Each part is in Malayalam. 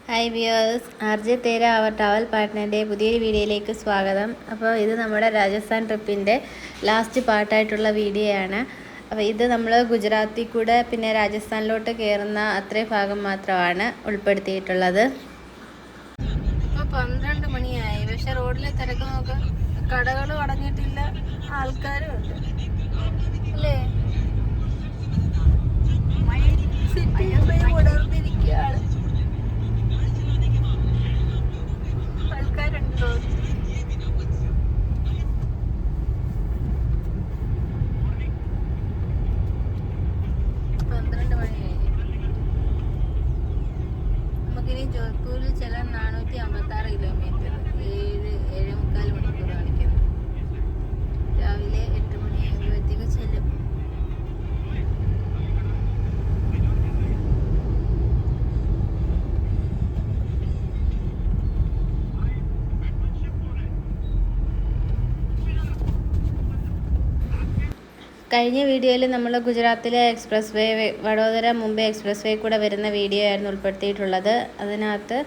ഹായ് വ്യൂവേഴ്സ്, RJ തേര അവർ ട്രാവൽ പാർട്ട്ണറിൻ്റെ പുതിയൊരു വീഡിയോയിലേക്ക് സ്വാഗതം. അപ്പോൾ ഇത് നമ്മുടെ രാജസ്ഥാൻ ട്രിപ്പിൻ്റെ ലാസ്റ്റ് പാർട്ടായിട്ടുള്ള വീഡിയോ ആണ്. അപ്പോൾ ഇത് നമ്മൾ ഗുജറാത്തിൽ കൂടെ പിന്നെ രാജസ്ഥാനിലോട്ട് കയറുന്ന അത്രയും ഭാഗം മാത്രമാണ് ഉൾപ്പെടുത്തിയിട്ടുള്ളത്. ഇപ്പോൾ 12 മണിയായി, പക്ഷെ റോഡിലെ തിരക്ക് നോക്കാം. കടകളും അടഞ്ഞിട്ടില്ല, ആൾക്കാരും ഉണ്ട് അല്ലേ. ഉണർന്നിരിക്കുകയാണ്. ആൾക്കാരുണ്ടോ? 12 മണി കഴിഞ്ഞു. നമുക്കിനി ജോധ്പൂരിൽ ചെല്ലാൻ 456 കിലോമീറ്റർ, 7-7.25 മണിക്കൂർ കാണിക്കുന്നു. രാവിലെ 8 മണിയാകുമ്പോഴത്തേക്ക് ചെല്ലും. കഴിഞ്ഞ വീഡിയോയിൽ നമ്മൾ ഗുജറാത്തിലെ എക്സ്പ്രസ് വേ, വഡോദര മുംബൈ എക്സ്പ്രസ് വേ കൂടെ വരുന്ന വീഡിയോ ആയിരുന്നു ഉൾപ്പെടുത്തിയിട്ടുള്ളത്. അതിനകത്ത്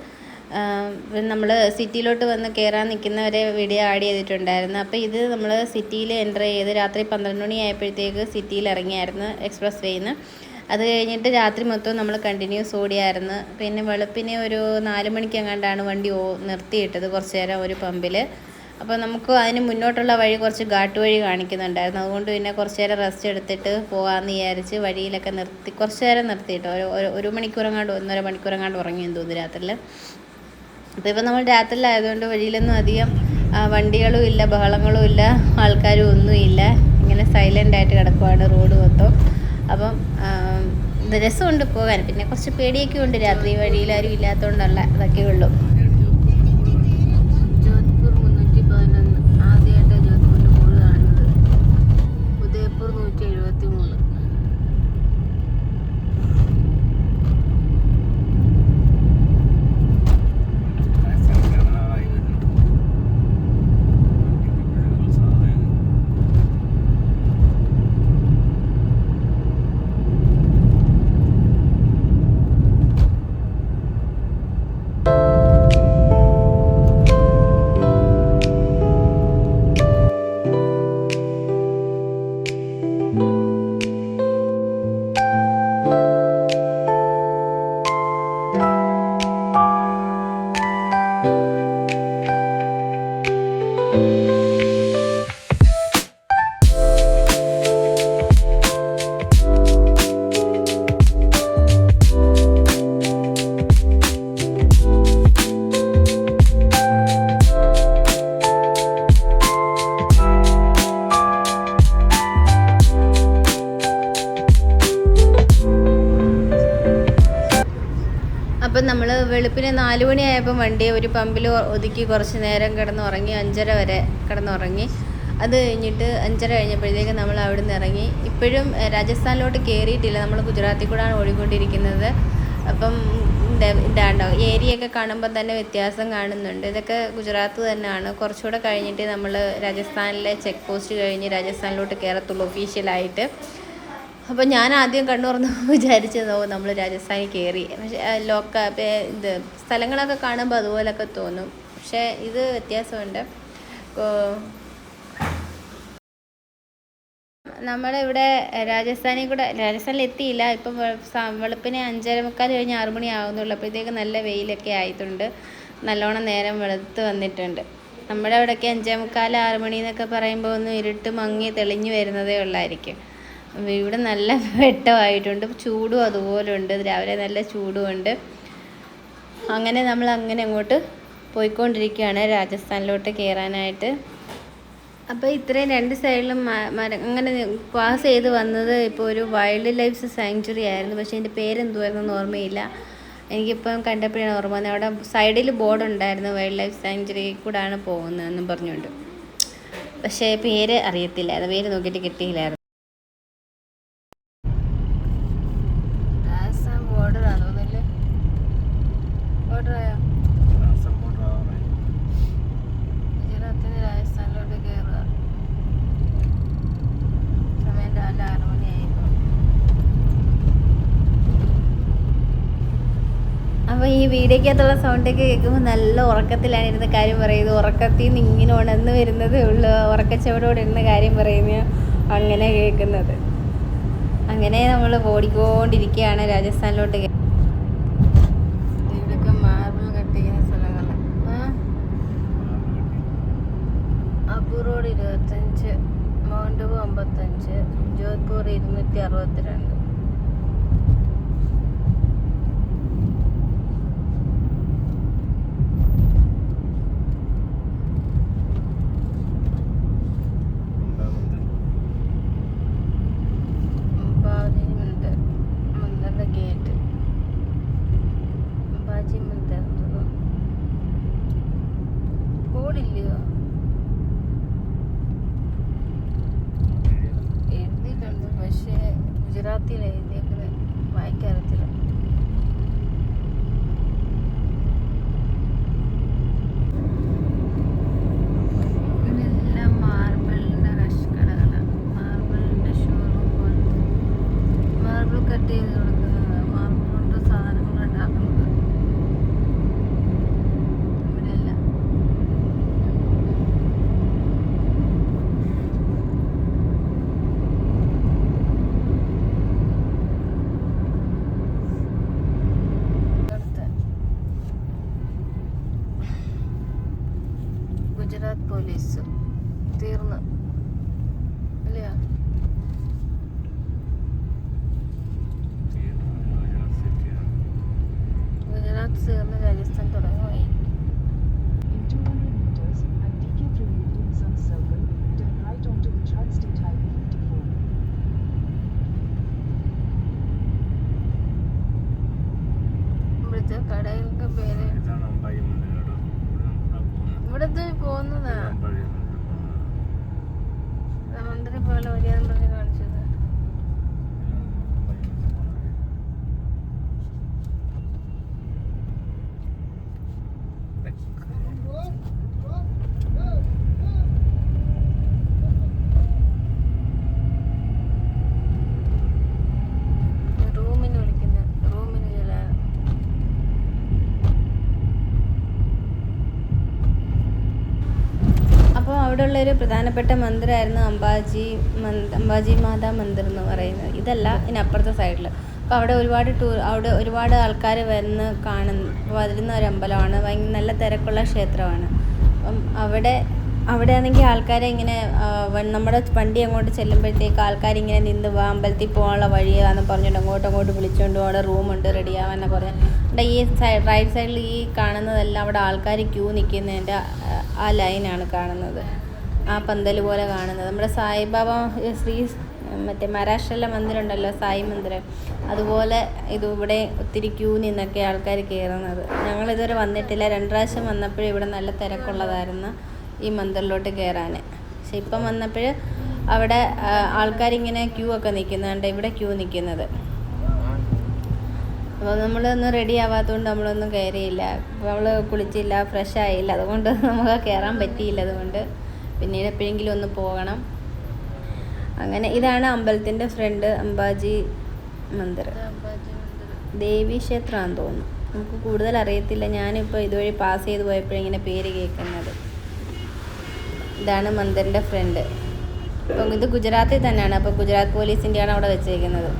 നമ്മൾ സിറ്റിയിലോട്ട് വന്ന് കയറാൻ നിൽക്കുന്നവരെ വീഡിയോ ആഡ് ചെയ്തിട്ടുണ്ടായിരുന്നു. അപ്പോൾ ഇത് നമ്മൾ സിറ്റിയിൽ എൻ്റർ ചെയ്ത് രാത്രി 12 മണിയായപ്പോഴത്തേക്ക് സിറ്റിയിൽ ഇറങ്ങിയായിരുന്നു എക്സ്പ്രസ് വേന്ന്. അത് കഴിഞ്ഞിട്ട് രാത്രി മൊത്തം നമ്മൾ കണ്ടിന്യൂസ് ഓടിയായിരുന്നു. പിന്നെ വെളുപ്പിനെ ഒരു 4 മണിക്കെങ്ങാണ്ടാണ് വണ്ടി നിർത്തിയിട്ടത് കുറച്ച് നേരം ഒരു പമ്പിൽ. അപ്പോൾ നമുക്ക് അതിന് മുന്നോട്ടുള്ള വഴി കുറച്ച് ഘാട്ട് വഴി കാണിക്കുന്നുണ്ടായിരുന്നു. അതുകൊണ്ട് പിന്നെ കുറച്ച് നേരം റെസ്റ്റ് എടുത്തിട്ട് പോകാമെന്ന് വിചാരിച്ച് വഴിയിലൊക്കെ നിർത്തി കുറച്ച് നേരം നിർത്തിയിട്ട് ഒരു മണിക്കൂറെങ്ങാണ്ട് 1.5 മണിക്കൂറെങ്ങാണ്ട് ഉറങ്ങിയെന്ന് തോന്നുന്നു രാത്രിയിൽ. അപ്പോൾ ഇപ്പോൾ നമ്മൾ രാത്രിയിലായതുകൊണ്ട് വഴിയിലൊന്നും അധികം വണ്ടികളും ഇല്ല, ബഹളങ്ങളും ഇല്ല, ആൾക്കാരും ഒന്നുമില്ല. ഇങ്ങനെ സൈലൻ്റായിട്ട് കിടക്കുവാണ് റോഡ് മൊത്തം. അപ്പം രസമുണ്ട് പോകാൻ. പിന്നെ കുറച്ച് പേടിയൊക്കെ ഉണ്ട് രാത്രി, വഴിയിലാരും ഇല്ലാത്തതുകൊണ്ടല്ല, അതൊക്കെ ഉള്ളൂ. ആദ്യമായിട്ടാണ് ജോധ്പൂരിൻ്റെ ബോർഡ് കാണുന്നത്. ഉദയപൂർ 173. അപ്പം നമ്മൾ വെളുപ്പിന് 4 മണിയായപ്പം വണ്ടി ഒരു പമ്പിൽ ഒതുക്കി കുറച്ച് നേരം കിടന്നുറങ്ങി. 5:30 വരെ കിടന്നുറങ്ങി. അത് കഴിഞ്ഞിട്ട് 5:30 കഴിഞ്ഞപ്പോഴത്തേക്ക് നമ്മൾ അവിടെ നിന്ന് ഇറങ്ങി. ഇപ്പോഴും രാജസ്ഥാനിലോട്ട് കയറിയിട്ടില്ല, നമ്മൾ ഗുജറാത്തിൽ കൂടെയാണ് ഓടിക്കൊണ്ടിരിക്കുന്നത്. അപ്പം ഇതാണ്ടോ ഏരിയയൊക്കെ കാണുമ്പോൾ തന്നെ വ്യത്യാസം കാണുന്നുണ്ട്. ഇതൊക്കെ ഗുജറാത്ത് തന്നെയാണ്. കുറച്ചുകൂടെ കഴിഞ്ഞിട്ട് നമ്മൾ രാജസ്ഥാനിലെ ചെക്ക് പോസ്റ്റ് കഴിഞ്ഞ് രാജസ്ഥാനിലോട്ട് കയറത്തുള്ളൂ ഒഫീഷ്യലായിട്ട്. അപ്പോൾ ഞാൻ ആദ്യം കണ്ണുറന്ന് വിചാരിച്ചതോ നമ്മൾ രാജസ്ഥാനിൽ കയറി. പക്ഷേ ഇത് സ്ഥലങ്ങളൊക്കെ കാണുമ്പോൾ അതുപോലൊക്കെ തോന്നും. പക്ഷേ ഇത് വ്യത്യാസമുണ്ട്. നമ്മളിവിടെ രാജസ്ഥാനിൽ എത്തിയില്ല. ഇപ്പം വെളുപ്പിനെ 5:45 കഴിഞ്ഞ് 6 മണി ആകുന്നുള്ളൂ. അപ്പോഴത്തേക്ക് നല്ല വെയിലൊക്കെ ആയിട്ടുണ്ട്, നല്ലോണം നേരം വെളുത്ത് വന്നിട്ടുണ്ട്. നമ്മുടെ അവിടെയൊക്കെ 5:45 6 മണി എന്നൊക്കെ പറയുമ്പോൾ ഒന്ന് ഇരുട്ട് മങ്ങി തെളിഞ്ഞു വരുന്നതേ ഉള്ളായിരിക്കും. ഇവിടെ നല്ല വെട്ടമായിട്ടുണ്ട്, ചൂടും അതുപോലെ ഉണ്ട്. രാവിലെ നല്ല ചൂടുമുണ്ട്. അങ്ങനെ നമ്മൾ അങ്ങോട്ട് പോയിക്കൊണ്ടിരിക്കുകയാണ് രാജസ്ഥാനിലോട്ട് കയറാനായിട്ട്. അപ്പോൾ ഇത്രയും 2 സൈഡിലും അങ്ങനെ പാസ് ചെയ്ത് വന്നത് ഇപ്പോൾ ഒരു വൈൽഡ് ലൈഫ് സാങ്ച്വറി ആയിരുന്നു. പക്ഷേ എൻ്റെ പേരെന്തുവായിരുന്നു ഓർമ്മയില്ല. എനിക്കിപ്പം കണ്ടപ്പോഴാണ് ഓർമ്മ വന്നത്. അവിടെ സൈഡിൽ ബോർഡ് ഉണ്ടായിരുന്നു, വൈൽഡ് ലൈഫ് സാങ്ച്വറി കൂടാണ് പോകുന്നതെന്നും പറഞ്ഞുകൊണ്ട്. പക്ഷേ പേര് അറിയത്തില്ലായിരുന്നു, പേര് നോക്കിയിട്ട് കിട്ടിയില്ലായിരുന്നു. ഗുജറാത്തിന് രാജസ്ഥാനിലോട്ട് കയറുക. സമയം രാവിലെ 6 മണിയായിരുന്നു. അപ്പോൾ ഈ വീഡിയോക്കകത്തുള്ള സൗണ്ടൊക്കെ കേൾക്കുമ്പോൾ നല്ല ഉറക്കത്തിലാണ് ഇരുന്ന് കാര്യം പറയുന്നത്. ഉറക്കത്തിൽ നിന്ന് ഇങ്ങനെ ഉണർന്ന് വരുന്നതേ ഉള്ളൂ. ഉറക്കച്ചവടോടെ ഇരുന്ന് കാര്യം പറയുന്ന അങ്ങനെ കേൾക്കുന്നത്. അങ്ങനെ നമ്മൾ ഓടിക്കൊണ്ടിരിക്കുകയാണ് രാജസ്ഥാനിലോട്ട്. ഇവിടെയൊക്കെ മാർബിൾ കട്ട് ചെയ്യുന്ന സ്ഥലങ്ങൾ. Abu road 25, mount Abu 55, Jodhpur 262. എഴുതിയിട്ടുണ്ട്, പക്ഷേ ഗുജറാത്തിയിലാണ് എഴുതിയേക്കുന്നത്, വായിക്കാറില്ല. ഇതെല്ലാം മാർബിളിൻ്റെ കടകളാണ്. മാർബിളിൻ്റെ ഷോറൂം പോലെ മാർബിൾ കട്ട് ചെയ്ത് കൊടുക്കുന്നത്, മാർബിൾ കൊണ്ട് സാധനങ്ങൾ ഉണ്ടാക്കുന്നത്. ഗുജറാത്ത് പോലീസ് തീർന്നു അല്ലേ? ഗുജറാത്ത് തീർന്ന് രാജസ്ഥാൻ തുടങ്ങുമായി. ഇവിടുത്തെ കടകൾക്ക് പേര് ഇവിടുത്തെ പോകുന്നതാ. മന്ത്രി പോലെ വരികയെന്ന് പറഞ്ഞ് കാണിച്ചത്. റൂമിന് വിളിക്കുന്ന റൂമിന് ചെല്ലാൻ. അപ്പോൾ അവിടെയുള്ളൊരു പ്രധാനപ്പെട്ട മന്ദിരമായിരുന്നു അംബാജി മാതാ മന്ദിർ എന്ന് പറയുന്നത്. ഇതല്ല, ഇതിനപ്പുറത്തെ സൈഡിൽ. അപ്പോൾ അവിടെ ഒരുപാട് ആൾക്കാർ വന്ന് വരുന്ന ഒരു അമ്പലമാണ്. നല്ല തിരക്കുള്ള ക്ഷേത്രമാണ്. അപ്പം അവിടെ ആണെങ്കിൽ ആൾക്കാരെ ഇങ്ങനെ നമ്മുടെ വണ്ടി അങ്ങോട്ട് ചെല്ലുമ്പോഴത്തേക്ക് ആൾക്കാരിങ്ങനെ നിന്ന് അമ്പലത്തിൽ പോകാനുള്ള വഴിയാണെന്ന് പറഞ്ഞിട്ട് അങ്ങോട്ട് വിളിച്ചുകൊണ്ട് അവിടെ റൂമുണ്ട് റെഡിയാവാന്ന് പറഞ്ഞ് ഈ റൈറ്റ് സൈഡിൽ ഈ കാണുന്നതെല്ലാം അവിടെ ആൾക്കാർ ക്യൂ നിൽക്കുന്നതിൻ്റെ ആ ലൈനാണ് കാണുന്നത്. ആ പന്തൽ പോലെ കാണുന്നത് നമ്മുടെ സായിബാബ മറ്റേ മഹാരാഷ്ട്രയിലെ മന്ദിരം ഉണ്ടല്ലോ, സായി മന്ദിരം, അതുപോലെ ഇവിടെ ഒത്തിരി ക്യൂ നിന്നൊക്കെ ആൾക്കാർ കയറുന്നത്. ഞങ്ങളിതുവരെ വന്നിട്ടില്ല. 2 പ്രാവശ്യം വന്നപ്പോഴും ഇവിടെ നല്ല തിരക്കുള്ളതായിരുന്നു ഈ മന്ദിറിലോട്ട് കയറാൻ. പക്ഷെ ഇപ്പം വന്നപ്പോൾ അവിടെ ആൾക്കാരിങ്ങനെ ക്യൂ ഒക്കെ നിൽക്കുന്നുണ്ട്, ഇവിടെ ക്യൂ നിൽക്കുന്നത്. അപ്പോൾ നമ്മളൊന്നും റെഡി ആവാത്തതുകൊണ്ട് നമ്മളൊന്നും കയറിയില്ല. നമ്മൾ കുളിച്ചില്ല, ഫ്രഷ് ആയില്ല, അതുകൊണ്ട് നമുക്ക് കയറാൻ പറ്റിയില്ല. അതുകൊണ്ട് പിന്നീട് എപ്പോഴെങ്കിലും ഒന്ന് പോകണം. അങ്ങനെ ഇതാണ് അമ്പലത്തിൻ്റെ ഫ്രണ്ട്, അംബാജി മന്ദിർ, ദേവി ക്ഷേത്രമാണെന്ന് തോന്നുന്നു. നമുക്ക് കൂടുതൽ അറിയത്തില്ല. ഞാനിപ്പോൾ ഇതുവഴി പാസ് ചെയ്ത് പോയപ്പോഴിങ്ങനെ പേര് കേൾക്കുന്നത്. ഇതാണ് മന്ദിറിൻ്റെ ഫ്രണ്ട്. അപ്പം ഇത് ഗുജറാത്തിൽ തന്നെയാണ്. അപ്പോൾ ഗുജറാത്ത് പോലീസിൻ്റെയാണ് അവിടെ വെച്ചേക്കുന്നത്.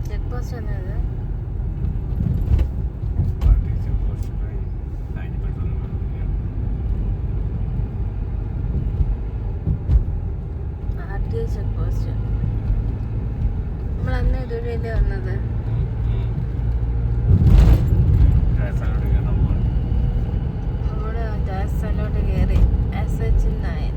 ചെക്ക് പോസ്റ്റ് വന്നത് ചെക്ക് പോസ്റ്റ്. നമ്മൾ അന്ന് ഇതുവഴിയല്ലേ വന്നത്. നമ്മുടെ രാജസ്ഥാനിലോട്ട് കയറി SH9.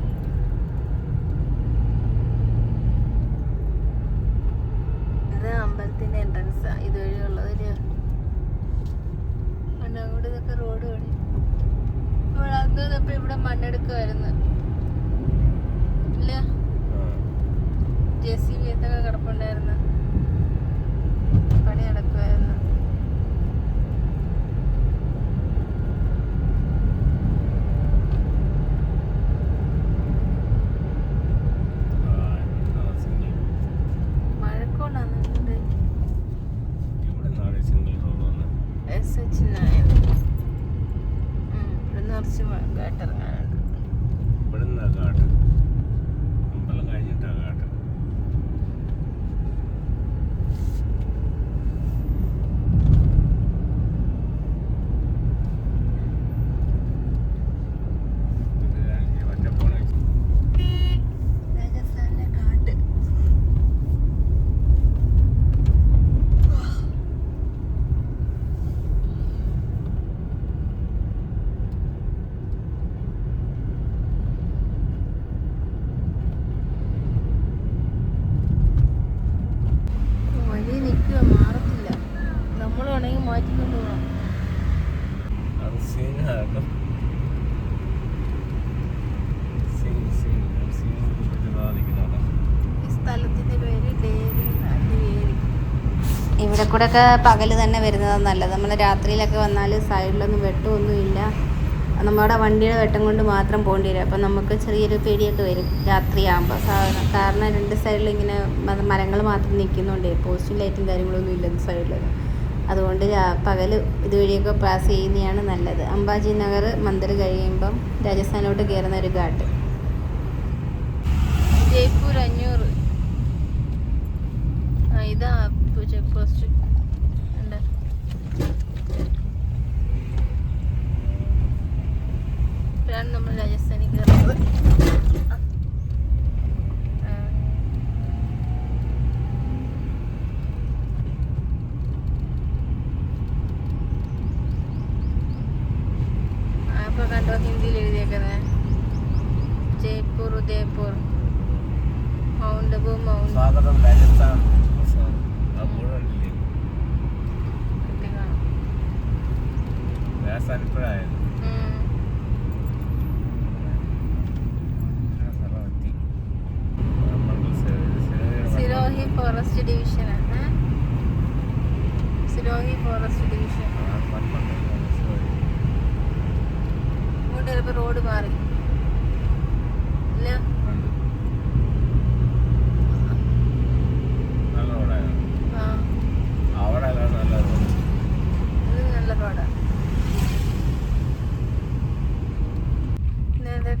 ഇത് അമ്പലത്തിൻ്റെ എൻട്രൻസ്. ഇതുവഴിയുള്ളത് അങ്ങോട്ട് ഇതൊക്കെ റോഡ് വഴി. നമ്മൾ അന്ന് ഇപ്പം ഇവിടെ മണ്ണെടുക്കുമായിരുന്നു ഇല്ല, JCB എന്തൊക്കെ കിടപ്പുണ്ടായിരുന്നു, പണി നടക്കുമായിരുന്നു. മഴക്കോളാണ് കുറച്ച് കേട്ടിറങ്ങാനുണ്ട്. ഇവിടുന്ന് കാട്ട് അമ്പലം കഴിഞ്ഞിട്ടാ കാട്ട്. ഇവിടെ കൂടെ ഒക്കെ പകല് തന്നെ വരുന്നതാണ് നല്ലത്. നമ്മൾ രാത്രിയിലൊക്കെ വന്നാൽ സൈഡിലൊന്നും വെട്ടമൊന്നുമില്ല. നമ്മുടെ വണ്ടിയുടെ വെട്ടം കൊണ്ട് മാത്രം പോകേണ്ടി വരും. അപ്പം നമുക്ക് ചെറിയൊരു പേടിയൊക്കെ വരും രാത്രിയാകുമ്പോൾ. കാരണം രണ്ട് സൈഡിൽ ഇങ്ങനെ മരങ്ങൾ മാത്രം നിൽക്കുന്നുണ്ട്. പോസ്റ്റും ലൈറ്റും കാര്യങ്ങളൊന്നും ഇല്ല സൈഡിൽ. അതുകൊണ്ട് പകൽ ഇതുവഴിയൊക്കെ പാസ് ചെയ്യുന്നതാണ് നല്ലത്. അംബാജി നഗർ മന്ദിർ കഴിയുമ്പം രാജസ്ഥാനിലോട്ട് കയറുന്ന ഒരു ഘാട്ട്. ജയ്പൂർ 500. ഇതാ ചെക്ക് പോസ്റ്റ് ഉണ്ട്. ഇപ്പോഴാണ് നമ്മൾ രാജസ്ഥാനിൽ കയറുന്നത്. അപ്പോൾ കണ്ടോ ഹിന്ദിയിൽ എഴുതിയേക്കുന്നത് ജയ്പൂർ ഉദയ്പൂർ മൗണ്ട് അബു മൗണ്ട്. സ്വാഗതം രാജസ്ഥാൻ. സിരോഹി ഫോറസ്റ്റ് ഡിവിഷൻ ആണ്. Sirohi forest division. ഇങ്ങോട്ട് ചിലപ്പോൾ റോഡ് മാറി ഇല്ല.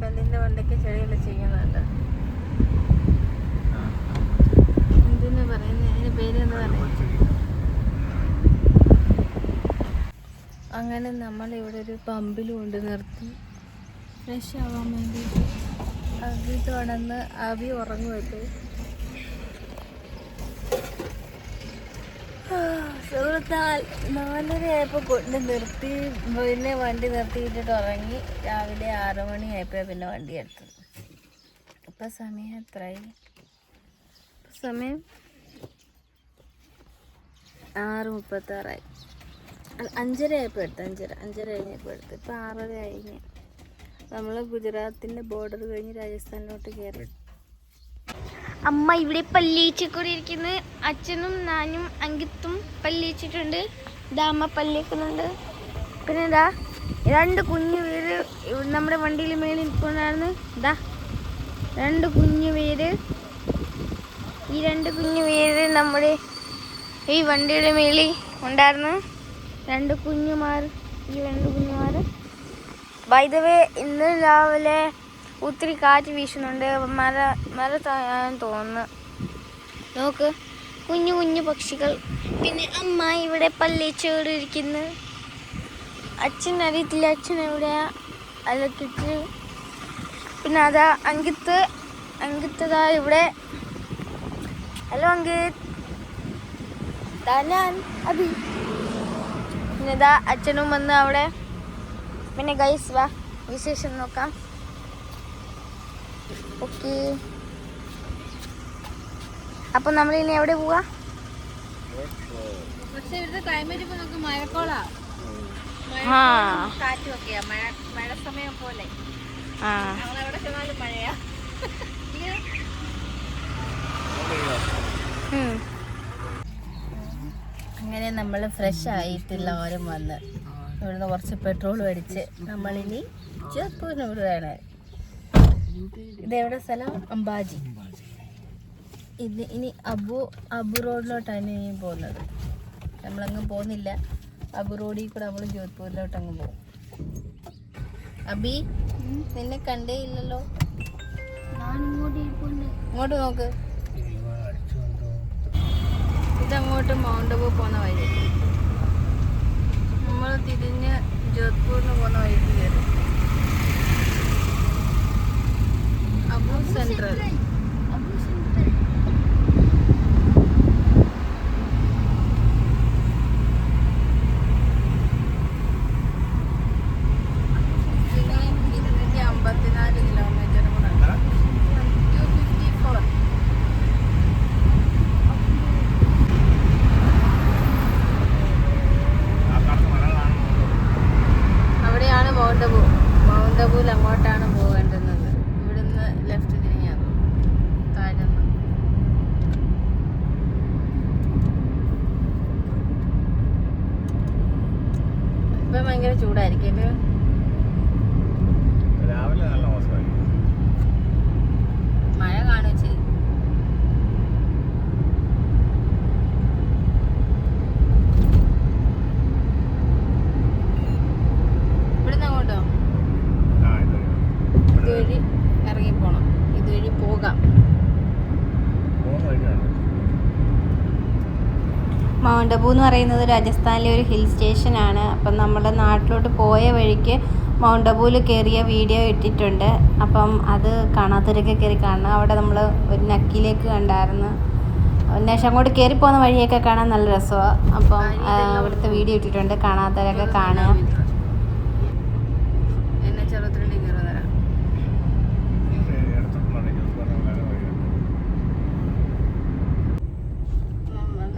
കല്ലിന്റെ വണ്ടയ്ക്ക് ചെടികൾ ചെയ്യുന്നുണ്ട്. എന്തിനാ പറയുന്നത്? അതിന്റെ പേര് എന്താ പറയുക? അങ്ങനെ നമ്മൾ ഇവിടെ ഒരു പമ്പിൽ കൊണ്ട് നിർത്തി ഫ്രഷ് ആവാൻ വേണ്ടിയിട്ട്. അഭി തുടർന്ന് അഭി ഉറങ്ങുമല്ലോ. സുഹൃത്താൽ 4:30 കൊണ്ട് നിർത്തി. പിന്നെ വണ്ടി നിർത്തിയിട്ടിട്ട് ഉറങ്ങി. രാവിലെ 6 മണിയായപ്പോൾ പിന്നെ വണ്ടി എടുത്തത്. ഇപ്പം സമയം എത്രയായി? സമയം 6:36. 5:30 ആയപ്പോൾ എടുത്ത്. 5:30 കഴിഞ്ഞപ്പോൾ എടുത്ത്. ഇപ്പം 6:30 കഴിഞ്ഞ്. നമ്മൾ ഗുജറാത്തിൻ്റെ ബോർഡർ കഴിഞ്ഞ് രാജസ്ഥാനിലോട്ട് കയറി. അമ്മ ഇവിടെ പല്ലിയിച്ചുകൂടി ഇരിക്കുന്നു. അച്ഛനും ഞാനും അങ്കിത്തും പല്ലിയിച്ചിട്ടുണ്ട്. ഇതാ അമ്മ പല്ലിക്കുന്നുണ്ട്. പിന്നെ ഇതാ 2 കുഞ്ഞു പേര് നമ്മുടെ വണ്ടിയിൽ മേളിൽ നിൽക്കുന്നുണ്ടായിരുന്നു. ഇതാ 2 കുഞ്ഞു പേര്. ഈ 2 കുഞ്ഞു പേര് നമ്മുടെ ഈ വണ്ടിയുടെ മേളിൽ ഉണ്ടായിരുന്നു. 2 കുഞ്ഞുമാർ. ഈ 2 കുഞ്ഞുമാർ. ബൈ ദ വേ ഇന്ന് രാവിലെ ഒത്തിരി കാറ്റ് വീശുന്നുണ്ട്. മര തോന്നുന്നു. നോക്ക്, കുഞ്ഞു കുഞ്ഞു പക്ഷികൾ. പിന്നെ അമ്മ ഇവിടെ പല്ലിച്ചോടിരിക്കുന്നു. അച്ഛൻ അറിയത്തില്ല അച്ഛൻ എവിടെയാ അലക്കിട്ട്. പിന്നെ അതാ അങ്കിത്തതാ ഇവിടെ. ഹലോ അങ്കിത്. ഞാൻ അഭി. പിന്നെ ഇതാ അച്ഛനും വന്ന് അവിടെ. പിന്നെ ഗൈസ് വാ വിശേഷം നോക്കാം. ഓക്കെ, അപ്പൊ നമ്മൾ ഇനി എവിടെ പോവാ? പക്ഷെ ഇവിടുത്തെ ക്ലൈമറ്റ് ഇപ്പൊ നമുക്ക് മഴക്കോളാ. കാറ്റുമൊക്കെയാ. മഴ സമയം പോലെ. നമ്മളെവിടെ ചെന്നാലും മഴയാ. അങ്ങനെ നമ്മൾ ഫ്രഷ് ആയിട്ടുള്ള ഓരം വന്ന് ഇവിടുന്ന് കുറച്ച് പെട്രോൾ മേടിച്ച് നമ്മളിനി ജയ്പൂരിന് വിടുകയാണ്. ഇതെവിടെ സ്ഥലം? അംബാജി. ഇനി അബു റോഡിലോട്ടാണ് ഇനി പോകുന്നത്. നമ്മളങ്ങും പോകുന്നില്ല. അബു റോഡിൽ കൂടെ നമ്മൾ ജോധ്പൂരിലോട്ട് അങ്ങ് പോകും. അബി നിന്നെ കണ്ടേ ഇല്ലല്ലോ. ഇങ്ങോട്ട് നോക്ക്. ഇതങ്ങോട്ട് മൗണ്ട് അബു പോകുന്ന വഴി. നമ്മൾ തിരിഞ്ഞ് ജോധ്പൂരിന് പോകുന്ന വഴിക്ക് കയറി. അബു സെൻട്രൽ. മൗണ്ട് അബുവിൽ അങ്ങോട്ടാണ് പോകേണ്ടുന്നത്. ഇവിടുന്ന് ലെഫ്റ്റ് തിരിഞ്ഞാൽ താഴെ. ഇപ്പം ഭയങ്കര ചൂടായിരിക്കും അല്ലേ? രാവിലെ നല്ല മോശമായിരിക്കും. മഴ കാണുക ചെയ്യും. ഇവിടുന്ന് അങ്ങോട്ടോ ഇതുവഴി ഇറങ്ങിപ്പോണം. ഇതുവഴി പോകാം. മൗണ്ട് അബു എന്ന് പറയുന്നത് രാജസ്ഥാനിലെ ഒരു ഹിൽ സ്റ്റേഷനാണ്. അപ്പം നമ്മുടെ നാട്ടിലോട്ട് പോയ വഴിക്ക് മൗണ്ട് അബുവിൽ കയറിയ വീഡിയോ ഇട്ടിട്ടുണ്ട്. അപ്പം അത് കാണാത്തവരൊക്കെ കയറി കാണണം. അവിടെ നമ്മൾ ഒരു നക്കിലേക്ക് കണ്ടായിരുന്നു. അന്വേഷണം അങ്ങോട്ട് കയറി പോകുന്ന വഴിയൊക്കെ കാണാൻ നല്ല രസമാണ്. അപ്പം അവിടുത്തെ വീഡിയോ ഇട്ടിട്ടുണ്ട്. കാണാത്തവരൊക്കെ കാണുക. എന്നെ ചെറുത്തിലേക്ക് കയറി തരാം.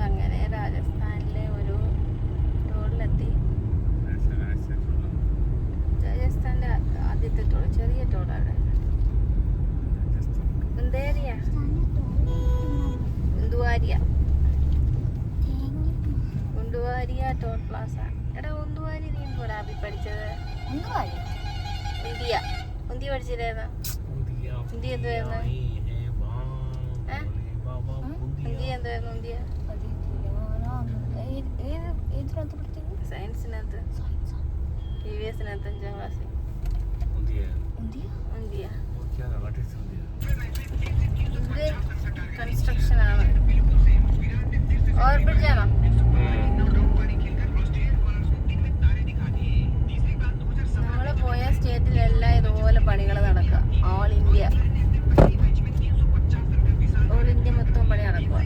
അങ്ങനെ രാജസ്ഥാനിലെ ഒരു ടോളിലെത്തി. രാജസ്ഥാന്റെ ആദ്യത്തെ ടോൾ, ചെറിയ ടോളാണ്. ഉണ്ടുവാരിയ ടോൾ പ്ലാസ. എടാ ഉണ്ടുവാരി നീ പോരാ അഭി പഠിച്ചത്? ഇന്ത്യ ഇന്ത്യ പഠിച്ചില്ലായിരുന്നോ? ഇന്ത്യ എന്തുവായിരുന്നു? ഇന്ത്യ എന്തുവായിരുന്നു? ഇന്ത്യ സയൻസിനകത്ത് EVS-നകത്ത് 5ാം ക്ലാസ്സിൽ. ഇന്ത്യ കൺസ്ട്രക്ഷൻ ആണ്. ഓവർബ്രിഡ്ജാണോ? നമ്മള് പോയ സ്റ്റേറ്റിലെല്ലാം ഇതുപോലെ പണികൾ നടക്കുക. ഓൾ ഇന്ത്യ മൊത്തം പണി നടക്കുക.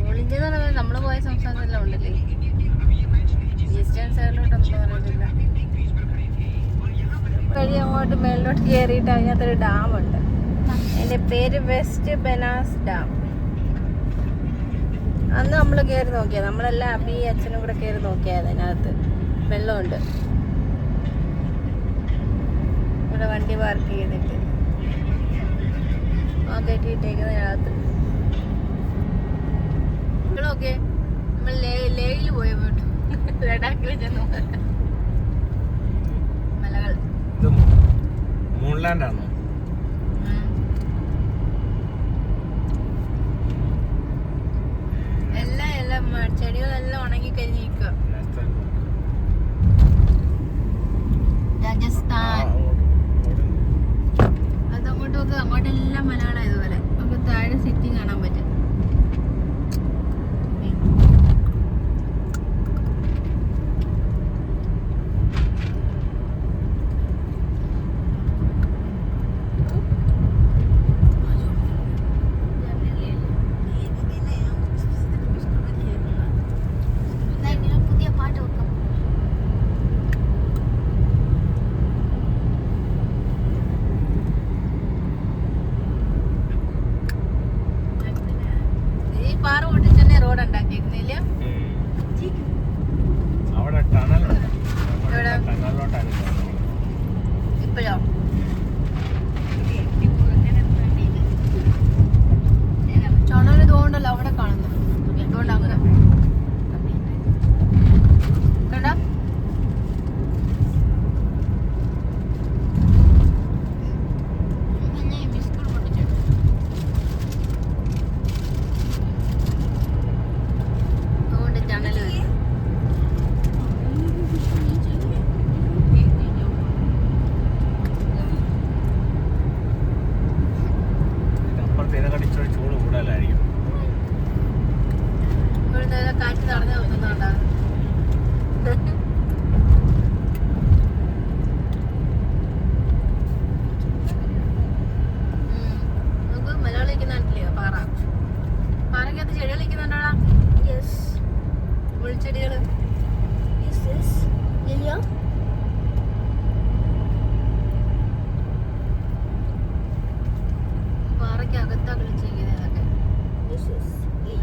ഓൾ ഇന്ത്യ എന്ന് പറയുന്നത് നമ്മൾ പോയ സംസ്ഥാനത്തെല്ലാം ഉണ്ടല്ലേ. ഈസ്റ്റേൺ സൈഡിലോട്ടൊന്നും പറയുന്നില്ല. വഴി അങ്ങോട്ട് മേളിലോട്ട് കയറിയിട്ട് അതിനകത്തൊരു ഡാമുണ്ട്. അതിൻ്റെ പേര് വെസ്റ്റ് ബനാസ് ഡാം. അന്ന് നമ്മൾ കയറി നോക്കിയത്, നമ്മളെല്ലാം അബി അച്ഛനും കൂടെ കയറി നോക്കിയത്. അതിനകത്ത് വെള്ളമുണ്ട്. ഇവിടെ വണ്ടി പാർക്ക് ചെയ്തിട്ട് ആ കെട്ടിയിട്ടേക്കുന്നതിനകത്ത്. ഓക്കെ നമ്മൾ ലേയിൽ പോയി പോയിട്ടു. ലഡാക്കിൽ ചെന്നു. മലകൾ മൂൺലാൻഡ് ആണോ? എല്ലാം ചെടികളെല്ലാം ഉണങ്ങി കഴിഞ്ഞിരിക്കുക. രാജസ്ഥാൻ അതങ്ങോട്ട് നോക്കുക. അങ്ങോട്ടെല്ലാം മലകളായതുപോലെ നമുക്ക് താഴെ സിറ്റി കാണാൻ പറ്റും. പാറ പൊട്ടിച്ച് തന്നെ റോഡ് ഉണ്ടാക്കിയിരുന്നില്ല. അവിടെ ടണലുണ്ട്. എവിടെ? ടണലിലോട്ടാണ് ഇപ്പോഴോ? ടണൽ ഇതുകൊണ്ടല്ലോ അവിടെ കാണുന്നത്. ഇതുകൊണ്ട് അങ്ങനെ കണ്ട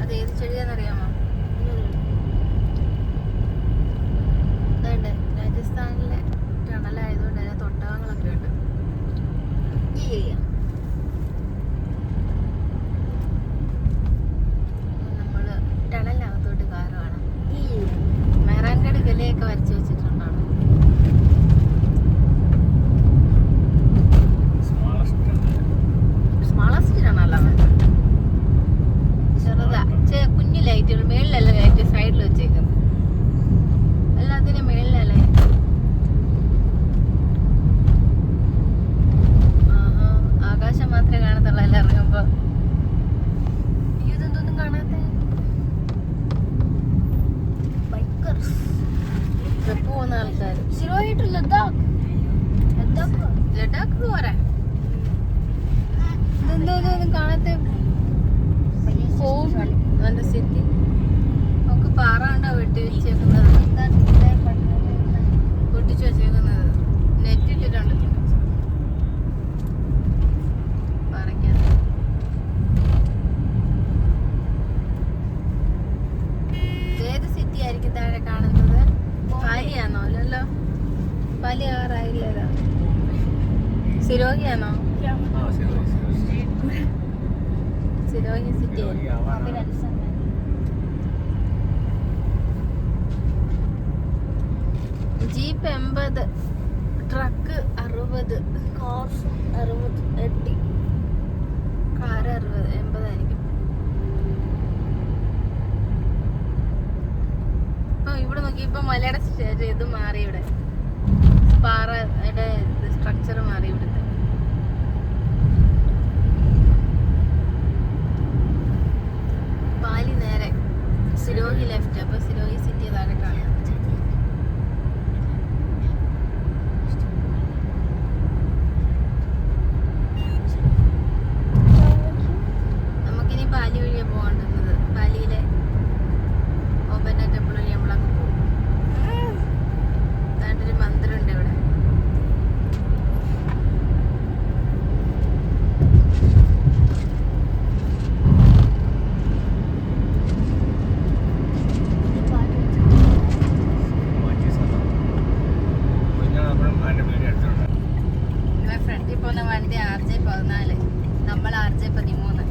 അത് ഏത് ചെടിയാണെന്നറിയാമോ? ഇതുണ്ട്, രാജസ്ഥാനിലെ ടണലായതുകൊണ്ട് അതിന് തൊട്ടകങ്ങളൊക്കെ ഉണ്ട്. നമ്മള് ടണലിനകത്തോട്ട് കയറുവാണ്. മെഹ്റാൻഗഡ് കിലയൊക്കെ വരച്ചു വെച്ചിട്ടുണ്ടാണ്. സ്മാളസ്റ്റ് ടണലാണ്. ചെറുതാ, കുഞ്ഞു ലൈറ്റുകൾ മേളിലല്ല, ലൈറ്റ് സൈഡിൽ വെച്ചേക്കുന്നത്. എല്ലാത്തിനും മേളിലല്ലേ. ആകാശം മാത്രമേ കാണത്തുള്ളൂ എല്ലാം ഇറങ്ങുമ്പോ. ഇതൊന്നും കാണാത്ത ബൈക്കർസ്, ട്രിപ്പ് പോകുന്ന ആൾക്കാർ. ലഡാക്ക് പോരാ. ഇതെന്തോന്നും കാണാത്ത സിറ്റി. നമുക്ക് പാറ കണ്ടോ വെട്ടി വെച്ചേക്കുന്നത്, പൊട്ടിച്ചു വെച്ചേക്കുന്നത്. നെറ്റ് ഇട്ടിട്ടുണ്ട് പാറയ്ക്കകത്ത്. ഏത് സിറ്റി ആയിരിക്കും താഴെ കാണുന്നത്? പാലിയാണോ? അല്ലല്ലോ, പാലി ആറായില്ലേതാ? സിരോഹിയാണോ? Sirohi city jeep 80, truck 60, car 60, car 80 ആയിരിക്കും. ഇപ്പൊ ഇവിടെ നോക്കി, ഇപ്പൊ മലയുടെ ഇത് മാറി. ഇവിടെ പാറയുടെ സ്ട്രക്ചർ മാറി ഇവിടുത്തെ. പാലി നേരെ, സിരോഹി ലെഫ്റ്റ്. അപ്പൊ സിരോഹി സിറ്റി താഴെ കാണാം. നമുക്കിനി പാലി വഴിയാ പോകേണ്ടുന്നത്. പാലിയിലെ ഓബന്ന ടെമ്പിൾ വഴി നമ്മളങ്ങ് പോകും. ഒരു മന്ദിരമുണ്ട് ഇവിടെ. ഫ്രണ്ടിൽ പോകുന്ന വണ്ടി RJ14, നമ്മൾ RJ13.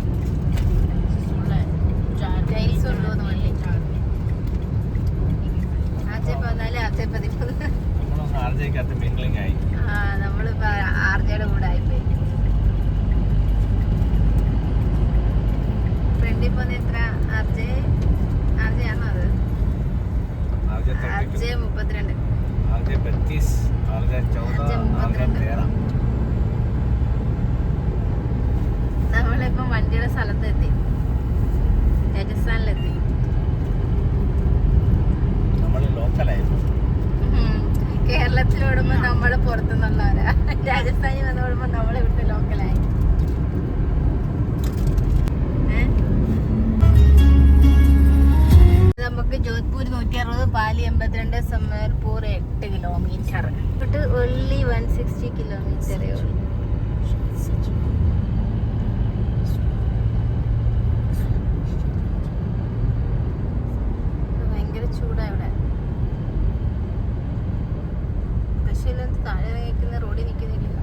ടൈൽസ് കൊണ്ടുപോകുന്ന വണ്ടി RJ14, RJ13. നമ്മളിപ്പോ RJയുടെ കൂടെ ആയിപ്പോയി. ഫ്രണ്ടിൽ പോകുന്ന എത്ര? RJ ആണോ അത്? RJ32, നമ്മളിപ്പോ വണ്ടിയുടെ സ്ഥലത്തെത്തി, രാജസ്ഥാനിലെത്തി. കേരളത്തിലോടുമ്പോ നമ്മള് പുറത്തുനിന്നുള്ളവരാ, രാജസ്ഥാനിൽ വന്നോടുമ്പോ നമ്മള് ഇവിടുത്തെ ലോക്കലായി. നമുക്ക് ജോധ്പൂർ 160, പാലി 82, സമർപൂർ 8 കിലോമീറ്റർ. ഇട്ട് only 160 കിലോമീറ്ററേ ഉള്ളൂ. ഭയങ്കര ചൂടാ ഇവിടെ. പക്ഷേ താഴെ നിൽക്കുന്ന റോഡിൽ നിൽക്കുന്നില്ല.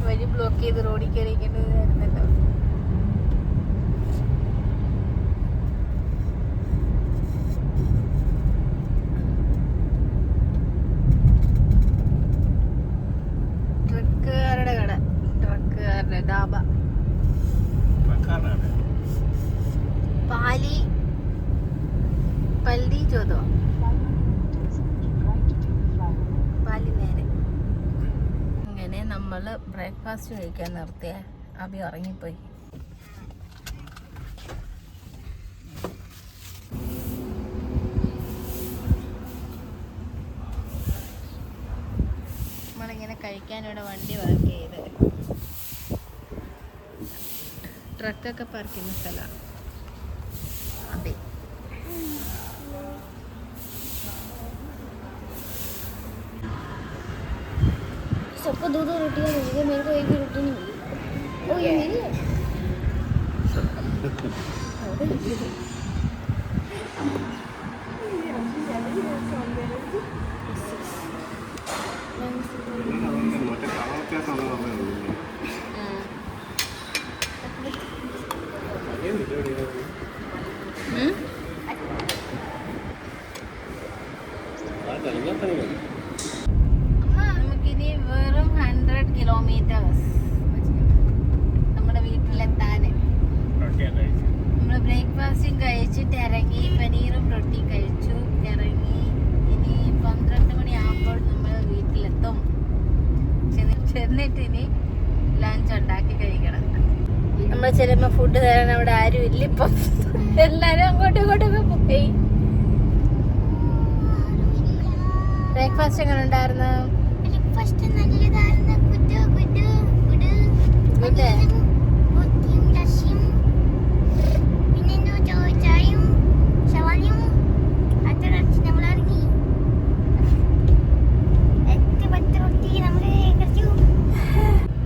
വഴി ബ്ലോക്ക് ചെയ്ത് റോഡിൽ കയറിയിരിക്കേണ്ടതായിരുന്നല്ലോ. ട്രക്കുകാരുടെ കട, ട്രക്കുകാരുടെ ഡാബ. പാലി പല്ലി ചോദോ, പാലി നേരെ. ഇങ്ങനെ നമ്മള് ബ്രേക്ക്ഫാസ്റ്റ് കഴിക്കാൻ നിർത്തിയ അബി ഉറങ്ങിപ്പോയി. നമ്മളിങ്ങനെ കഴിക്കാനിവിടെ വണ്ടി പാർക്ക് ചെയ്ത്, ട്രക്കൊക്കെ പാർക്ക് ചെയ്യുന്ന സ്ഥലമാണ്. അബി सबको 2-2 रोटियां मिली, मेरे को एक भी रोटी नहीं मिली. മറ്റേ കളർ വ്യത്യാസം ഉണ്ടെന്ന് പറഞ്ഞത് നമുക്കിനി വെറും 100 കിലോമീറ്റേഴ്സ് നമ്മുടെ വീട്ടിലെത്താൻ. നമ്മൾ ബ്രേക്ക്ഫാസ്റ്റും കഴിച്ചിട്ട് ഇറങ്ങി, പനീറും റൊട്ടിയും കഴിച്ചു ഇറങ്ങി. ഇനി 12 മണിയാകുമ്പോൾ നമ്മൾ വീട്ടിലെത്തും. ചെന്നിട്ട് ഇനി ലഞ്ച് ഉണ്ടാക്കി കഴിക്കണം. നമ്മൾ ചെല്ലുമ്പോൾ ഫുഡ് തരാൻ അവിടെ ആരും ഇല്ല. ഇപ്പം എല്ലാരും അങ്ങോട്ടും ഇങ്ങോട്ടൊക്കെ പോയി. ബ്രേക്ക്ഫാസ്റ്റ് എങ്ങനെ ഉണ്ടായിരുന്നു?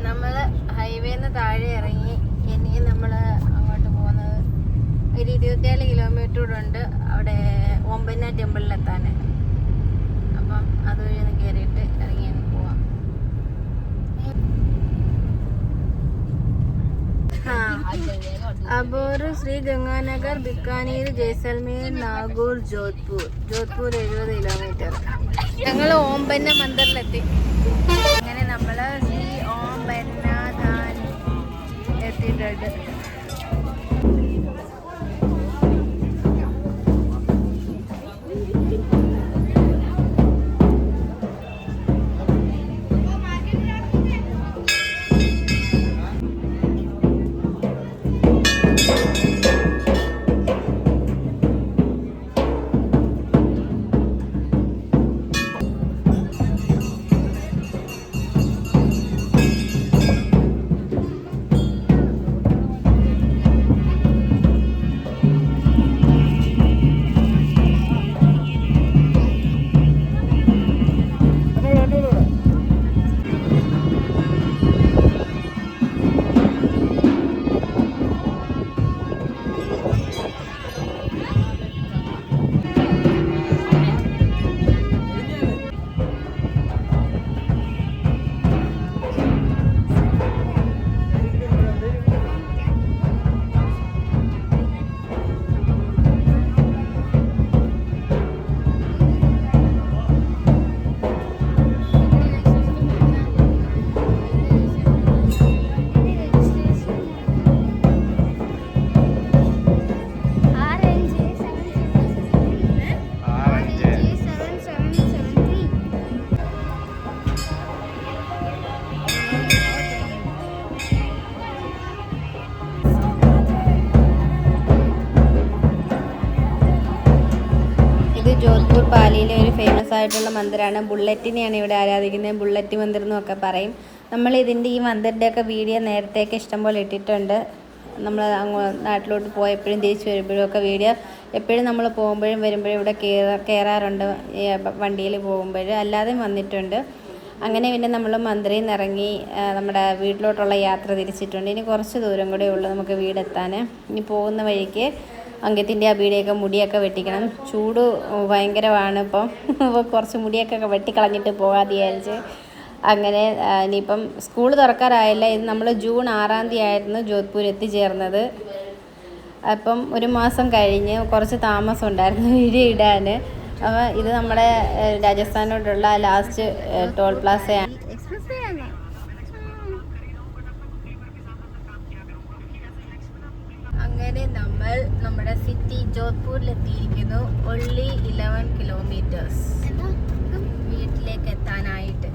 നമ്മള് ഹൈവേന്ന് താഴെ ഇറങ്ങി. ഇനി നമ്മള് അങ്ങോട്ട് പോകുന്നത് ഒരു 27 കിലോമീറ്റർ കൂടെ ഉണ്ട് അവിടെ ഓമ്പന്ന ടെമ്പിളിലെത്താൻ. അപ്പം അതുവഴി ഒന്ന് കയറിയിട്ട് ഇറങ്ങി അങ്ങ് പോവാം. അബോർ, ശ്രീ ഗംഗാനഗർ, ബിക്കാനീർ, ജയ്സൽമേർ, നാഗൂർ, ജോധ്പൂർ 70 കിലോമീറ്റർ. ഞങ്ങൾ ഓംബന്ന മന്ദിറിലെത്തി. അങ്ങനെ നമ്മൾ ശ്രീ ഓംബന്ന ധാൻ എത്തിയിട്ടുണ്ട്. ജോധ്പൂർ പാലിയിലെ ഒരു ഫേമസ് ആയിട്ടുള്ള മന്ദിരമാണ്. ബുള്ളറ്റിനെയാണ് ഇവിടെ ആരാധിക്കുന്നത്. ബുള്ളറ്റ് മന്ദിർ എന്നൊക്കെ പറയും. നമ്മൾ ഇതിൻ്റെ ഈ മന്ദിറിൻ്റെയൊക്കെ വീഡിയോ നേരത്തേക്ക് ഇഷ്ടംപോലെ ഇട്ടിട്ടുണ്ട്. നമ്മൾ നാട്ടിലോട്ട് പോയപ്പോഴും തിരിച്ച് വരുമ്പോഴും ഒക്കെ വീഡിയോ എപ്പോഴും നമ്മൾ പോകുമ്പോഴും വരുമ്പോഴും ഇവിടെ കയറാറുണ്ട്. വണ്ടിയിൽ പോകുമ്പോഴും അല്ലാതെയും വന്നിട്ടുണ്ട്. അങ്ങനെ പിന്നെ നമ്മൾ മന്ദിറിൽ നിന്ന് ഇറങ്ങി നമ്മുടെ വീട്ടിലോട്ടുള്ള യാത്ര തിരിച്ചിട്ടുണ്ട്. ഇനി കുറച്ച് ദൂരം കൂടെ ഉള്ളൂ നമുക്ക് വീടെത്താൻ. ഇനി പോകുന്ന വഴിക്ക് അങ്കത്തിൻ്റെ അബിയുടെയൊക്കെ മുടിയൊക്കെ വെട്ടിക്കണം. ചൂട് ഭയങ്കരമാണ് ഇപ്പം. കുറച്ച് മുടിയൊക്കെ വെട്ടിക്കളഞ്ഞിട്ട് പോകാതെ വിചാരിച്ച്. അങ്ങനെ ഇനിയിപ്പം സ്കൂൾ തുറക്കാറായില്ല. ഇത് നമ്മൾ ജൂൺ 6-ാം തീയതി ആയിരുന്നു ജോധ്പൂർ എത്തിച്ചേർന്നത്. അപ്പം ഒരു മാസം കഴിഞ്ഞ് കുറച്ച് താമസം ഉണ്ടായിരുന്നു വീഡിയോ ഇടാൻ. അപ്പോൾ ഇത് നമ്മുടെ രാജസ്ഥാനോട്ടുള്ള ലാസ്റ്റ് ടോൾ പ്ലാസയാണ്. അങ്ങനെ നമ്മൾ നമ്മുടെ സിറ്റി ജോധ്പൂരിലെത്തിയിരിക്കുന്നു. only 11 കിലോമീറ്റേഴ്സ് വീട്ടിലേക്ക് എത്താനായിട്ട്.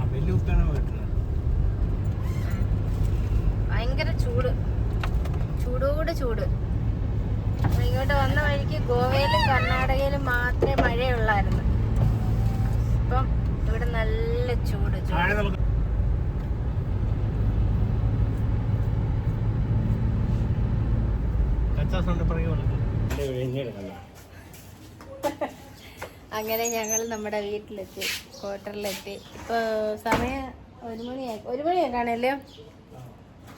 ഭയങ്കര ചൂട്. ഇങ്ങോട്ട് വന്ന വഴിക്ക് ഗോവയിലും കർണാടകയിലും മാത്രമേ മഴയുള്ളായിരുന്നു. ഇപ്പം ഇവിടെ നല്ല ചൂട്. അങ്ങനെ ഞങ്ങൾ നമ്മുടെ വീട്ടിലെത്തി, ക്വാർട്ടറിലെത്തി. ഇപ്പോൾ സമയം 1 മണിയായി. 1 മണിയൊക്കെ ആണല്ലോ.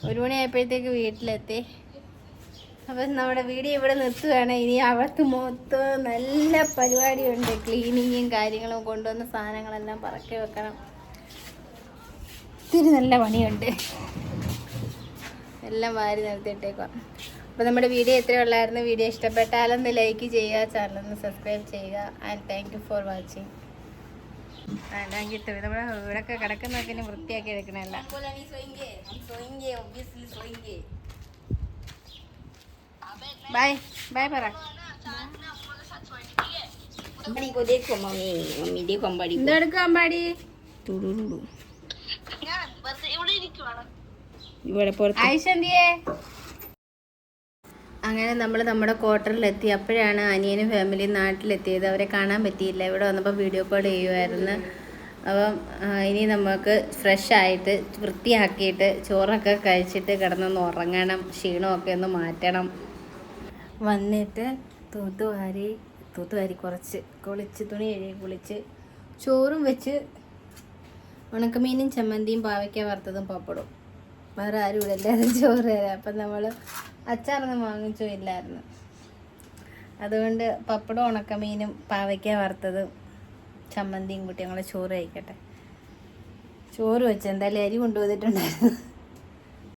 1 മണിയായപ്പോഴത്തേക്ക് വീട്ടിലെത്തി. അപ്പം നമ്മുടെ വീഡിയോ ഇവിടെ നിർത്തുകയാണ്. ഇനി അകത്ത് മൊത്തം നല്ല പരിപാടിയുണ്ട്. ക്ലീനിങ്ങും കാര്യങ്ങളും കൊണ്ടുവന്ന സാധനങ്ങളെല്ലാം പറക്കി വെക്കണം. ഇത്തിരി നല്ല പണിയുണ്ട്. എല്ലാം വാരി നിർത്തിയിട്ടേക്കുക. അപ്പോൾ നമ്മുടെ വീഡിയോ ഇത്രയേ ഉള്ളായിരുന്നു. വീഡിയോ ഇഷ്ടപ്പെട്ടാലൊന്ന് ലൈക്ക് ചെയ്യുക, ചാനലൊന്ന് സബ്സ്ക്രൈബ് ചെയ്യുക. And thank you for watching. Thank you. നമ്മുടെ ഇവിടെയൊക്കെ കിടക്കുന്നതൊക്കെ ഇനി വൃത്തിയാക്കി എടുക്കണമല്ല. बाय बाय പറ. अम्बाड़ी को देखो मम्मी, मम्मी देखो अम्बाड़ी को. എന്തെടുക്കും അമ്പാടി? टुडुडुडु. ഇവിടെ പുറത്ത് ആയിഷന്തിയെ. അങ്ങനെ നമ്മൾ നമ്മുടെ ക്വാർട്ടറിലെത്തി. അപ്പോഴാണ് അനിയനും ഫാമിലിയും നാട്ടിലെത്തിയത്. അവരെ കാണാൻ പറ്റിയില്ല. ഇവിടെ വന്നപ്പോൾ വീഡിയോ കോൾ ചെയ്യുമായിരുന്നു. അപ്പം ഇനി നമുക്ക് ഫ്രഷായിട്ട് വൃത്തിയാക്കിയിട്ട് ചോറൊക്കെ കഴിച്ചിട്ട് കിടന്നൊന്ന് ഉറങ്ങണം. ക്ഷീണമൊക്കെ ഒന്ന് മാറ്റണം. വന്നിട്ട് തൂത്തുവാരി കുറച്ച് കുളിച്ച് തുണി കഴുകി കുളിച്ച് ചോറും വെച്ച് ഉണക്കമീനും ചമ്മന്തിയും പാവയ്ക്ക വറുത്തതും പപ്പടും. വേറെ ആരും ഇവിടെ എല്ലാവരും ചോറ് തരാം. അപ്പം നമ്മൾ അച്ചാറൊന്നും വാങ്ങിച്ചോ ഇല്ലായിരുന്നു. അതുകൊണ്ട് പപ്പടം ഉണക്കമീനും പാവയ്ക്ക വറുത്തതും ചമ്മന്തിയും കൂട്ടി ഞങ്ങൾ ചോറ് കഴിക്കട്ടെ. ചോറ് വെച്ച് എന്തായാലും അരി കൊണ്ടുവന്നിട്ടുണ്ടായിരുന്നു.